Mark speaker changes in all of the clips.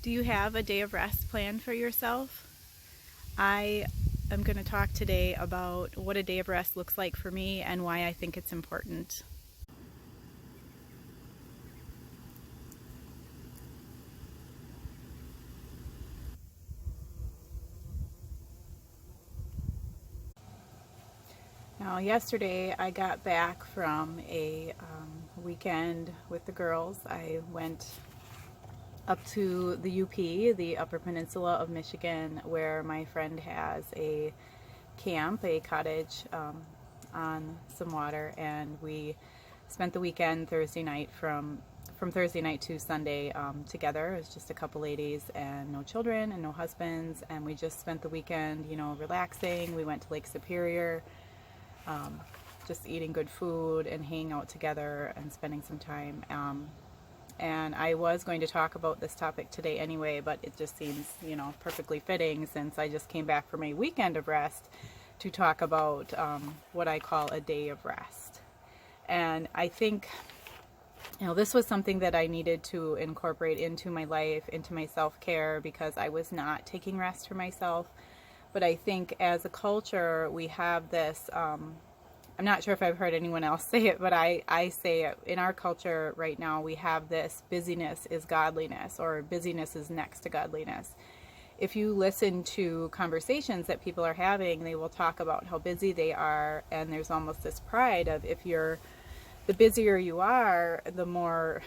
Speaker 1: Do you have a day of rest planned for yourself? I am going to talk today about what a day of rest looks like for me and why I think it's important. Now, yesterday I got back from a weekend with the girls. I went up to the UP, the Upper Peninsula of Michigan, where my friend has a camp, a cottage on some water, and we spent the weekend Thursday night from Thursday night to Sunday together. It was just a couple ladies and no children and no husbands, and we just spent the weekend, relaxing. We went to Lake Superior, just eating good food and hanging out together and spending some time. And I was going to talk about this topic today anyway, but it just seems, perfectly fitting since I just came back from a weekend of rest to talk about what I call a day of rest. And I think, this was something that I needed to incorporate into my life, into my self-care, because I was not taking rest for myself. But I think as a culture, we have this, I'm not sure if I've heard anyone else say it, but I say it. In our culture right now, we have this busyness is godliness, or busyness is next to godliness. If you listen to conversations that people are having, they will talk about how busy they are, and there's almost this pride of the busier you are, the more,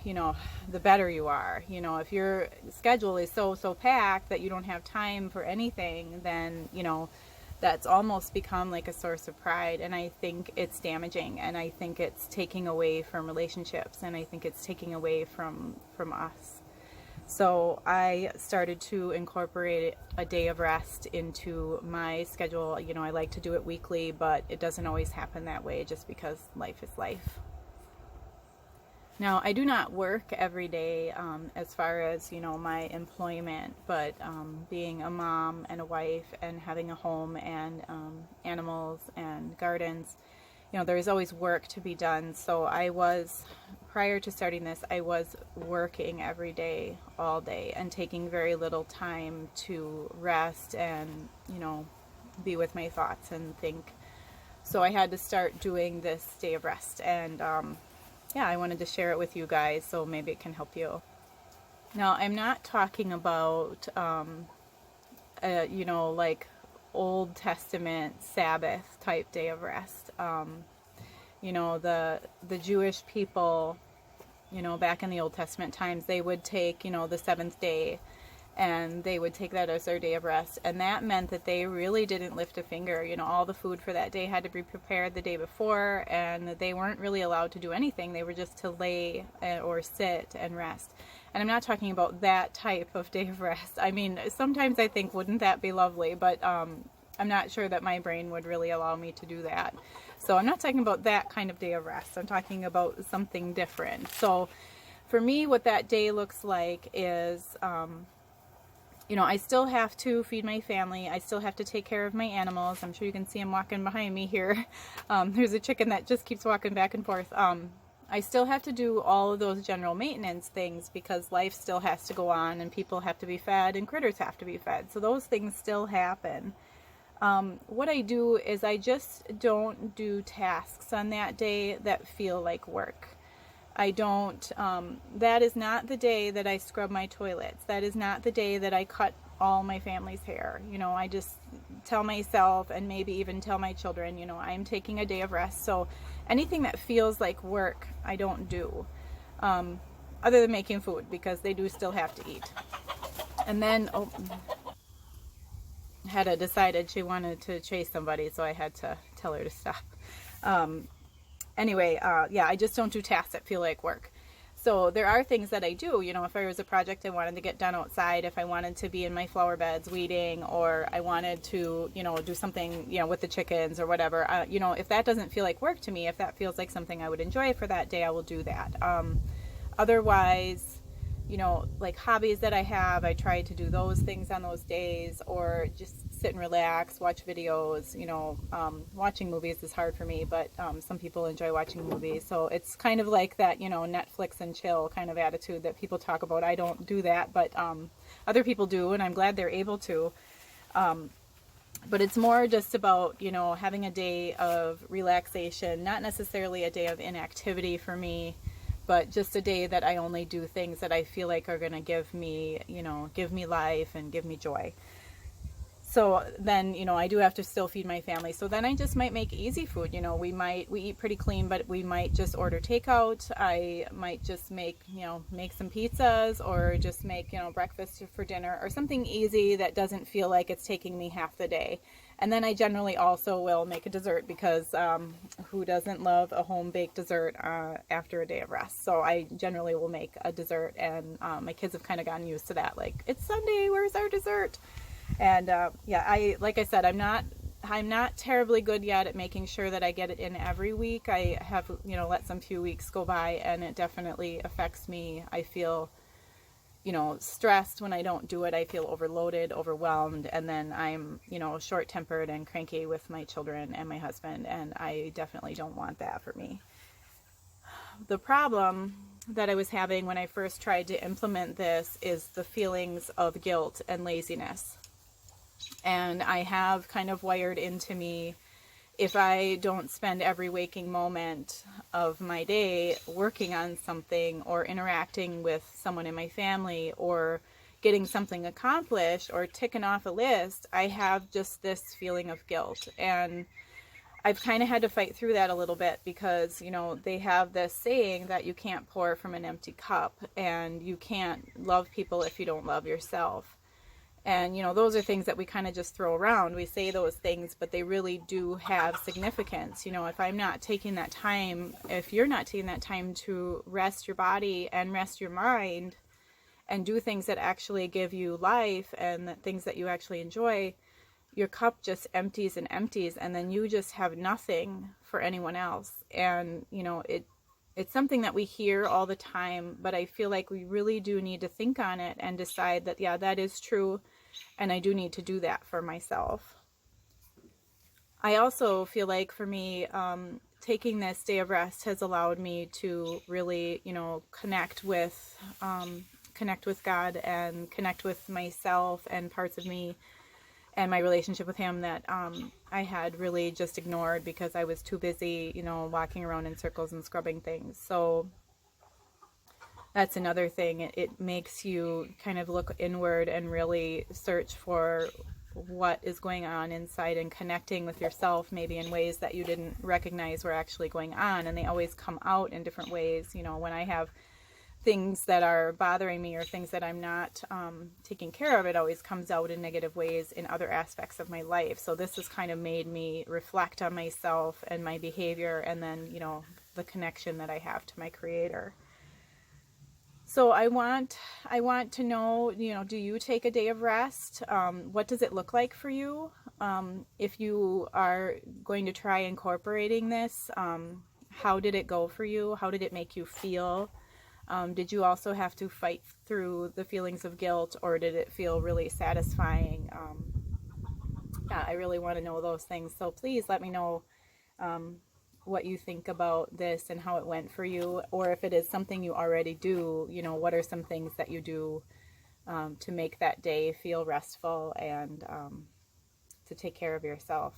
Speaker 1: the better you are. If your schedule is so packed that you don't have time for anything, then, that's almost become like a source of pride. And I think it's damaging, and I think it's taking away from relationships, and I think it's taking away from us. So I started to incorporate a day of rest into my schedule. I like to do it weekly, but it doesn't always happen that way just because life is life. Now, I do not work every day as far as, my employment, but being a mom and a wife and having a home and animals and gardens, there is always work to be done. So prior to starting this, I was working every day, all day, and taking very little time to rest and, be with my thoughts and think. So I had to start doing this day of rest, and I wanted to share it with you guys so maybe it can help you. Now, I'm not talking about, like Old Testament Sabbath type day of rest. The Jewish people, back in the Old Testament times, they would take, the seventh day, and they would take that as their day of rest. And that meant that they really didn't lift a finger. All the food for that day had to be prepared the day before, and they weren't really allowed to do anything. They were just to lay or sit and rest. And I'm not talking about that type of day of rest. I mean, sometimes I think, wouldn't that be lovely? But I'm not sure that my brain would really allow me to do that. So I'm not talking about that kind of day of rest. I'm talking about something different. So for me, what that day looks like is, I still have to feed my family. I still have to take care of my animals. I'm sure you can see them walking behind me here. There's a chicken that just keeps walking back and forth. I still have to do all of those general maintenance things because life still has to go on, and people have to be fed, and critters have to be fed. So those things still happen. What I do is I just don't do tasks on that day that feel like work. I don't, that is not the day that I scrub my toilets. That is not the day that I cut all my family's hair. I just tell myself, and maybe even tell my children, I'm taking a day of rest. So anything that feels like work, I don't do, other than making food, because they do still have to eat. And then, Hedda decided she wanted to chase somebody, so I had to tell her to stop. I just don't do tasks that feel like work. So there are things that I do, if there was a project I wanted to get done outside, if I wanted to be in my flower beds weeding, or I wanted to, do something, with the chickens or whatever, if that doesn't feel like work to me, if that feels like something I would enjoy for that day, I will do that. Otherwise, you know, like hobbies that I have, I try to do those things on those days, or just sit and relax, watch videos. You know, watching movies is hard for me, but some people enjoy watching movies. So it's kind of like that, you know, Netflix and chill kind of attitude that people talk about. I don't do that, but other people do, and I'm glad they're able to. But it's more just about, you know, having a day of relaxation, not necessarily a day of inactivity for me, but just a day that I only do things that I feel like are going to give me, you know, give me life and give me joy. So then, you know, I do have to still feed my family. So then I just might make easy food. You know, we eat pretty clean, but we might just order takeout. I might just make, you know, make some pizzas, or just make, you know, breakfast for dinner, or something easy that doesn't feel like it's taking me half the day. And then I generally also will make a dessert, because who doesn't love a home baked dessert after a day of rest? So I generally will make a dessert, and my kids have kind of gotten used to that. Like, it's Sunday, where's our dessert? And yeah, like I said, I'm not terribly good yet at making sure that I get it in every week. I have, you know, let some few weeks go by, and it definitely affects me. I feel, you know, stressed when I don't do it. I feel overloaded, overwhelmed, and then I'm, you know, short-tempered and cranky with my children and my husband, and I definitely don't want that for me. The problem that I was having when I first tried to implement this is the feelings of guilt and laziness. And I have kind of wired into me, if I don't spend every waking moment of my day working on something, or interacting with someone in my family, or getting something accomplished, or ticking off a list, I have just this feeling of guilt. And I've kind of had to fight through that a little bit, because, you know, they have this saying that you can't pour from an empty cup, and you can't love people if you don't love yourself. And, you know, those are things that we kind of just throw around. We say those things, but they really do have significance. You know, if I'm not taking that time, if you're not taking that time to rest your body and rest your mind and do things that actually give you life, and the things that you actually enjoy, your cup just empties and empties, and then you just have nothing for anyone else. And, you know, it's something that we hear all the time, but I feel like we really do need to think on it and decide that, yeah, that is true, and I do need to do that for myself. I also feel like, for me, taking this day of rest has allowed me to really, you know, connect with God, and connect with myself and parts of me and my relationship with him that I had really just ignored, because I was too busy, you know, walking around in circles and scrubbing things. So that's another thing. It makes you kind of look inward and really search for what is going on inside, and connecting with yourself maybe in ways that you didn't recognize were actually going on. And they always come out in different ways. You know, when I have things that are bothering me, or things that I'm not taking care of, it always comes out in negative ways in other aspects of my life. So this has kind of made me reflect on myself and my behavior, and then, you know, the connection that I have to my Creator. So I want to know, you know, do you take a day of rest? What does it look like for you? If you are going to try incorporating this, how did it go for you? How did it make you feel? Did you also have to fight through the feelings of guilt, or did it feel really satisfying? Yeah, I really want to know those things. So please let me know what you think about this and how it went for you. Or if it is something you already do, you know, what are some things that you do to make that day feel restful, and to take care of yourself.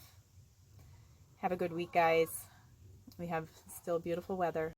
Speaker 1: Have a good week, guys. We have still beautiful weather.